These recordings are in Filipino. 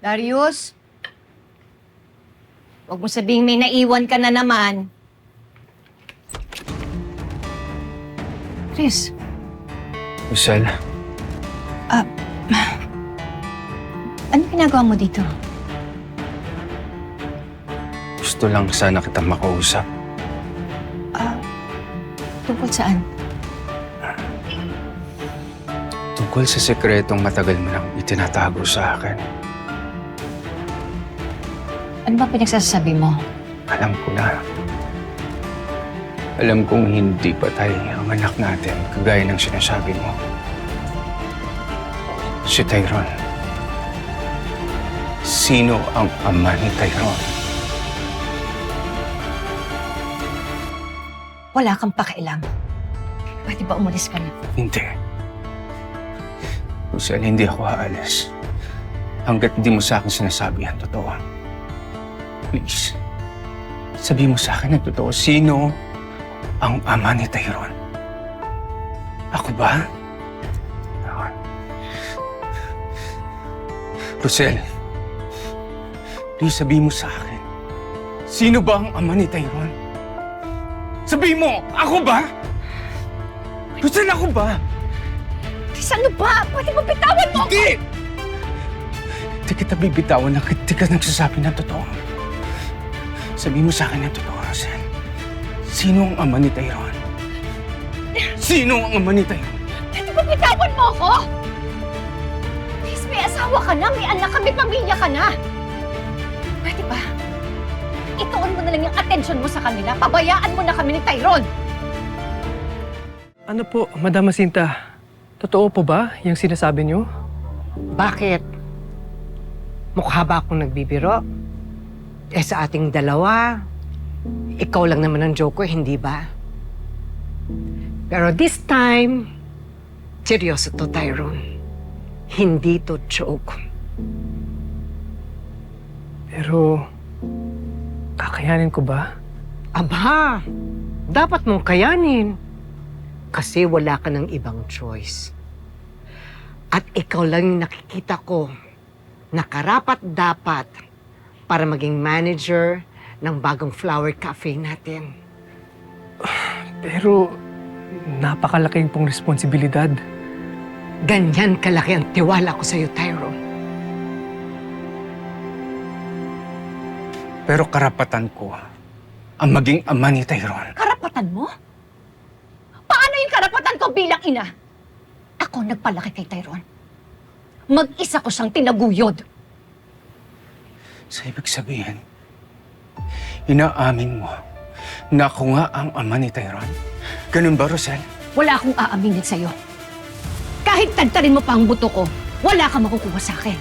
Darius? Huwag mo sabihing may naiwan ka na naman. Chris, Rosel, anong ginagawa mo dito? gusto lang sana kita makausap. Tungkol saan? Tungkol sa sekretong matagal mo nang itinatago sa akin. Ano ba pinagsasabi mo? Alam ko na. Alam kong hindi patay ang anak natin kagaya ng sinasabi mo. Si Tyrone. Sino ang ama ni Tyrone? Wala kang pakialam. Pwede ba umalis ka na? Hindi. Rosel, hindi ako aalis. Hanggat hindi mo sa akin sinasabi ang totoo. Please, sabi mo sa akin ang totoo. Sino ang ama ni Tyrone? Ako ba? Ako. Rosel, please sabi mo sa akin. Sino ba ang ama ni Tyrone? Sabi mo, ako ba? Rosel, ako ba? Chris, ano ba? Pwede mo bitawan mo! Hindi! Hindi kita bibitawan na hindi ka nagsasabi ng totoo. Sabi mo sa akin ang totoo, Rosel. Sino ang ama ni Tyrone? Sino ang ama ni Tyrone? Pwede mo bitawan mo ako? Chris, may asawa ka na, may anak ka, may pamilya ka na. Pwede ba? Ituon mo na lang yung atensyon mo sa kanila. Pabayaan mo na kami ni Tyrone. Ano po, Madam Jacinta? Totoo po ba yung sinasabi niyo? Bakit? Mukha ba akong nagbibiro? Sa ating dalawa, ikaw lang naman ang joker, hindi ba? Pero this time, seryoso to, Tyrone. Hindi to joke. Pero, kakayanin ko ba? Aba, dapat mong kayanin. Kasi wala ka ng ibang choice. At ikaw lang yung nakikita ko na karapat-dapat para maging manager ng bagong flower cafe natin. Pero, napakalaking pong responsibilidad. Ganyan kalaki ang tiwala ko sa'yo, Tyrone. Pero karapatan ko ang maging ama ni Tyrone. Karapatan mo? Paano yung karapatan ko bilang ina? Ako nagpalaki kay Tyrone. Mag-isa ko siyang tinaguyod. Sa ibig sabihin, inaamin mo na ako nga ang ama ni Tyrone? Ganun ba, Rosel? Wala akong aaminin sa'yo. Kahit tagtarin mo pa ang buto ko, wala kang makukuha sa akin.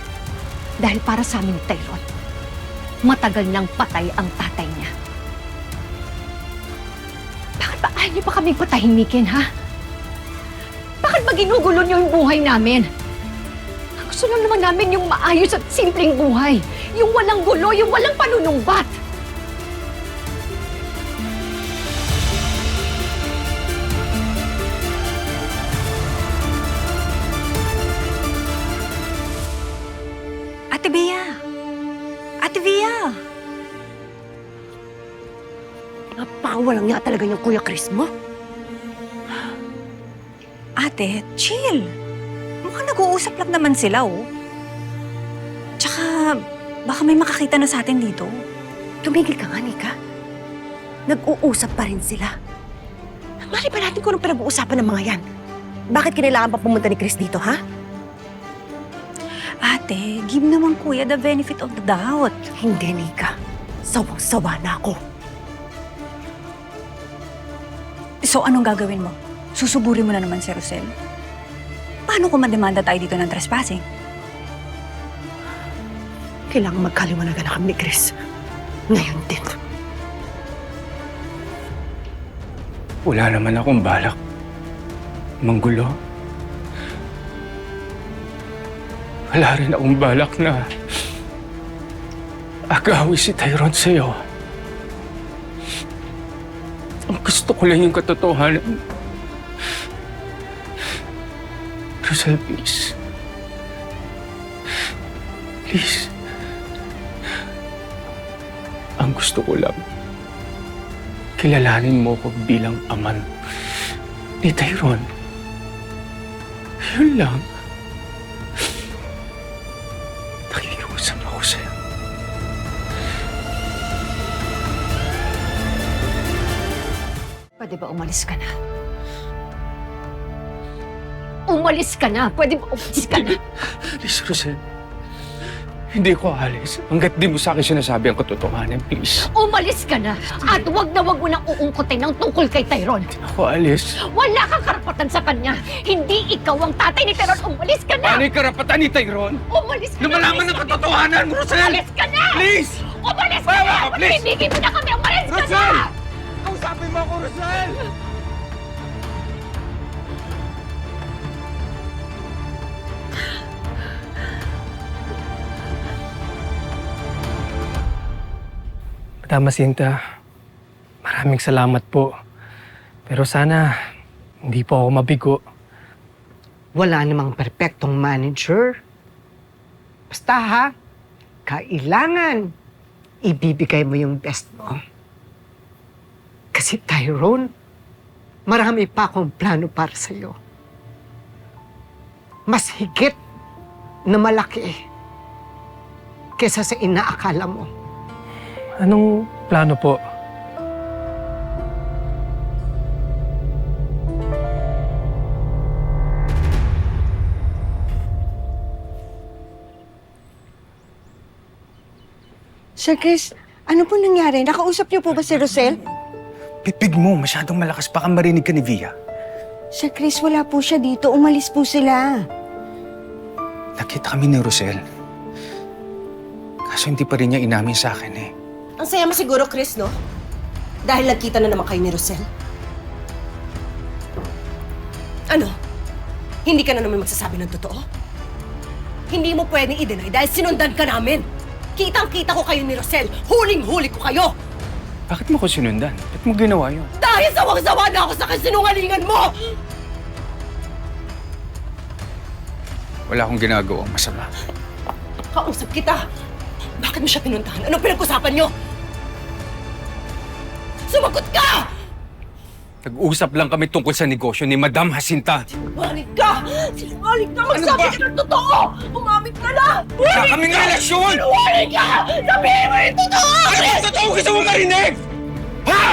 Dahil para sa amin ni Tyrone, matagal nang patay ang tatay niya. Bakit ba ayaw niyo pa kaming patahimikin, ha? Bakit ba ginugulo niyo yung buhay namin? Ang gusto lang naman namin yung maayos at simpleng buhay. Yung walang gulo, yung walang panunumbat. Ate Bea! Ate Bea! Napakawalang nga talaga yung Kuya Chris mo. Ate, chill. Mukhang nag-uusap lang naman sila, oh. Tsaka, baka may makakita na sa atin dito. Tumigil ka nga, Nika. Nag-uusap pa rin sila. Mali pa natin kung anong pinag-uusapan ng mga yan. Bakit kinailangan pa pumunta ni Chris dito, ha? Ate, give naman kuya the benefit of the doubt. Hindi, Nika. Sawang-sawa na ako. So, anong gagawin mo? Susuburin mo na naman si Rosel? Paano kung mademanda tayo dito ng trespassing? Kailangan magkaliwanagan na kami ni Chris. Ngayon din. Wala naman akong balak manggulo. Wala rin akong balak na agawi si Tyrone sa'yo. Ang gusto ko lang yung katotohanan. Rosel, please. Please, Ang gusto ko lang, kilalanin mo ko bilang aman ni Tyrone. Yun lang. Nakikiusap ako sa'yo. Pwede ba umalis ka na? Umalis ka na! Pwede ba umalis ka na? Please, Rosel. Hindi ko aalis hanggat di mo sa akin sinasabi ang katotohanan, please. Umalis ka na! At wag na wag mo nang uungkotin ng tungkol kay Tyrone. Hindi ako aalis. Wala kang karapatan sa kanya. Hindi ikaw ang tatay ni Tyrone. Umalis ka na! Ano yung karapatan ni Tyrone? Umalis ka Na na! malaman ng katotohanan, Rosel! Umalis ka na! Please! Umalis ka Bawa na! ka, please! Pinigil mo na kami! Umalis ka na! Rosel! Kausapin mo ako, Rosel! Madam Jacinta, maraming salamat po. Pero sana, hindi po ako mabigo. Wala namang perpektong manager. Basta ha, kailangan ibibigay mo yung best mo. Kasi Tyrone, marami pa akong plano para sa'yo. Mas higit na malaki kesa sa inaakala mo. Anong plano po? Sir Chris, ano po nangyari? Nakausap niyo po ba si Rosel? Pipig mo, masyadong malakas. Baka marinig ka ni Via. Sir Chris, wala po siya dito. Umalis po sila. Nakita kami ni Rosel. Kaso hindi pa rin niya inamin sa akin eh. Ang saya mo siguro, Chris, no? Dahil nagkita na naman kayo ni Rosel. Ano? Hindi ka na naman magsasabi ng totoo? Hindi mo pwedeng i-deny dahil sinundan ka namin. Kitang-kita ko kayo ni Rosel. Huling-huli ko kayo. Bakit mo ko sinundan? Ba't mo ginawa yun? Dahil sawang-sawa na ako sa kasinungalingan mo! Wala akong ginagawang masama. Kausap kita. Bakit mo siya pinuntahan? Anong pinag-usapan niyo? Sumagot ka! Nag-usap lang kami tungkol sa negosyo ni Madam Jacinta. Sinungaling ka! Sinungaling ka! Magsabi ka ng totoo! Umamit ka na! Wala kaming relasyon! Sinungaling ka! Sabihin mo yung totoo! Ano ba totoo gusto mo marinig? Ha?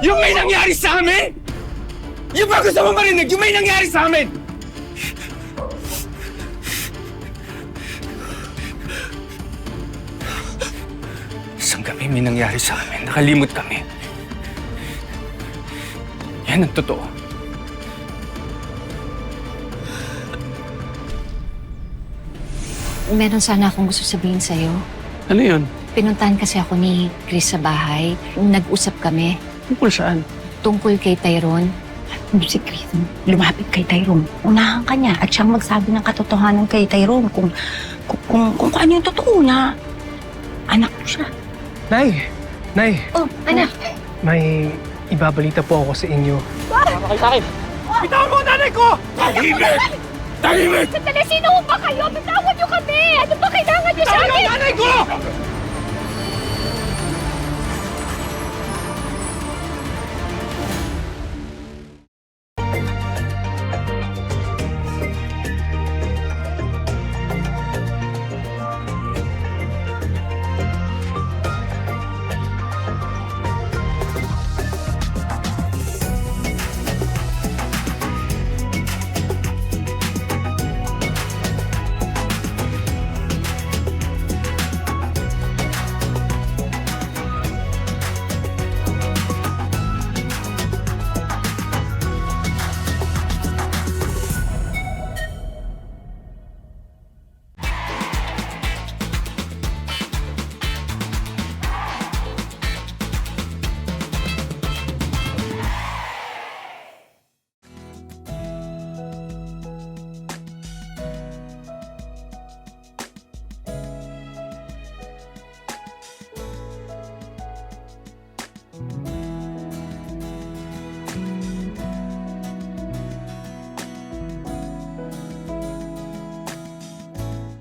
Yung may nangyari sa amin? Yung ba gusto mo marinig? Yung may nangyari sa amin? Isang gabi may nangyari sa amin. Nakalimot kami. Yan ang totoo. Meron sana akong gusto sabihin sa'yo. Ano yun? Pinuntahan kasi ako ni Chris sa bahay. Nag-usap kami Tungkol saan? tungkol kay Tyrone. Si Chris, lumapit kay Tyrone. Unahan ka niya at siyang magsabi ng katotohanan kay Tyrone kung ano yung totoo na anak mo siya. Nay! Nay! Oh, anak! May ibabalita po ako sa inyo. Tahimik! Tahimik! Sandali, sino ba kayo? Bitawan niyo kami! Ano ba kailangan niyo sa akin? Nanay ko!